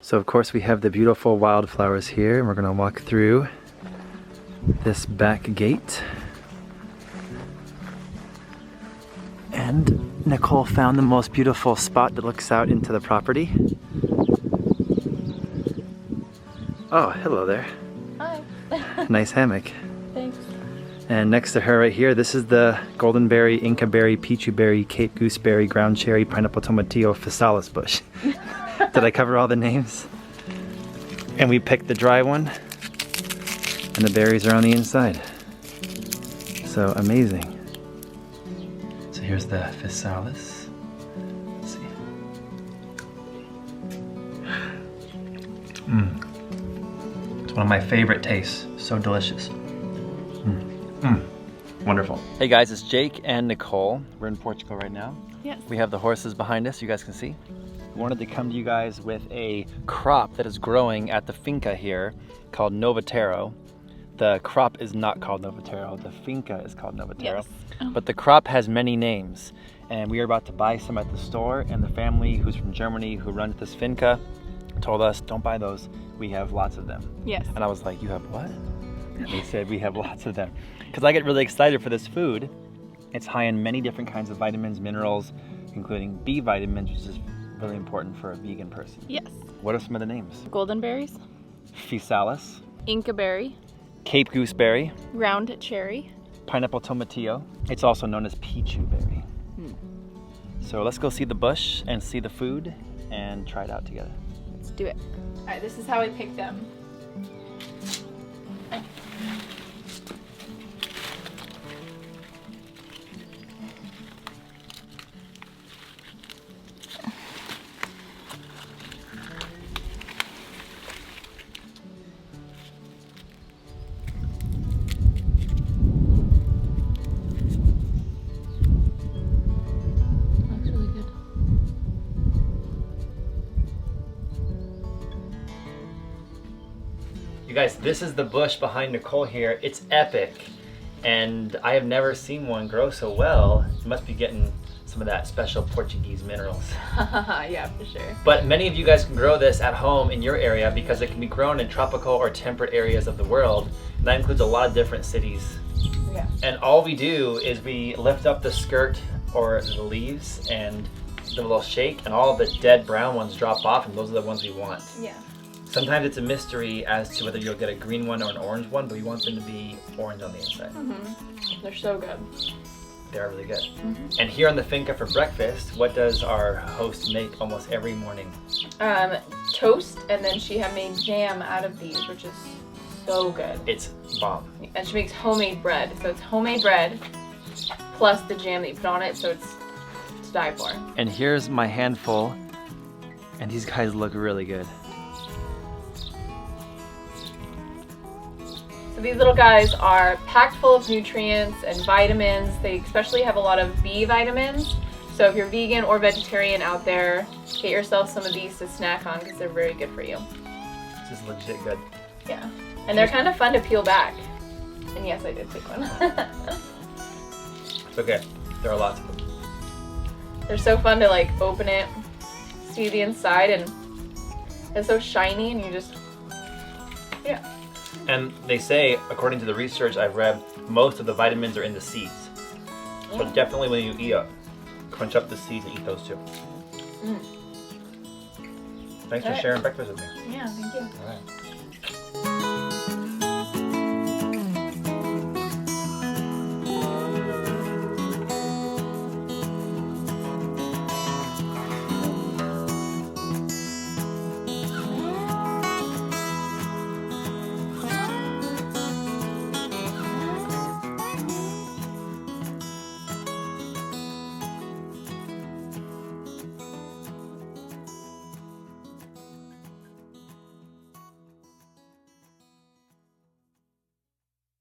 So of course we have the beautiful wildflowers here, and we're gonna walk through this back gate. And Nicole found the most beautiful spot that looks out into the property. Oh, hello there. Hi. Nice hammock. Thanks. And next to her right here, this is the goldenberry, Inca berry, pichu berry, Cape gooseberry, ground cherry, pineapple tomatillo, physalis bush. Did I cover all the names? And we picked the dry one, and the berries are on the inside. So amazing. So here's the physalis. Let's see. It's one of my favorite tastes. So delicious. Wonderful. Hey guys, it's Jake and Nicole. We're in Portugal right now. Yes. We have the horses behind us, you guys can see. We wanted to come to you guys with a crop that is growing at the finca here called Novatero. The crop is not called Novatero, the finca is called Novatero. Yes. Oh. But the crop has many names, and we are about to buy some at the store, and the family who's from Germany who runs this finca told us, don't buy those, we have lots of them. Yes. And I was like, you have what? And they said we have lots of them. Because I get really excited for this food. It's high in many different kinds of vitamins, minerals, including B vitamins, which is really important for a vegan person. Yes. What are some of the names? Golden berries, Physalis, Inca berry, Cape gooseberry, ground cherry. pineapple tomatillo. It's also known as pichu berry. So let's go see the bush and see the food and try it out together. Let's do it. All right, this is how I pick them. You guys, this is the bush behind Nicole here. It's epic, and I have never seen one grow so well. It must be getting some of that special Portuguese minerals. Yeah, for sure. But many of you guys can grow this at home in your area because it can be grown in tropical or temperate areas of the world. And that includes a lot of different cities. Yeah. And all we do is we lift up the skirt or the leaves and give a little shake, and all the dead brown ones drop off, and those are the ones we want. Yeah. Sometimes it's a mystery as to whether you'll get a green one or an orange one, but we want them to be orange on the inside. They're so good. They are really good. And here on the finca for breakfast, what does our host make almost every morning? Toast, and then she had made jam out of these, which is so good. It's bomb. And she makes homemade bread. So it's homemade bread plus the jam that you put on it, so it's to die for. And here's my handful, and these guys look really good. So these little guys are packed full of nutrients and vitamins. They especially have a lot of B vitamins. So if you're vegan or vegetarian out there, get yourself some of these to snack on because they're very good for you. This is legit good. Yeah. And they're kind of fun to peel back. And yes, I did pick one. It's okay. There are lots of them. They're so fun to like open it, see the inside, and it's so shiny, and you just, yeah. And they say, according to the research I've read, most of the vitamins are in the seeds. So definitely when you eat it, crunch up the seeds and eat those too. Thanks for sharing breakfast with me. Yeah, thank you. All right.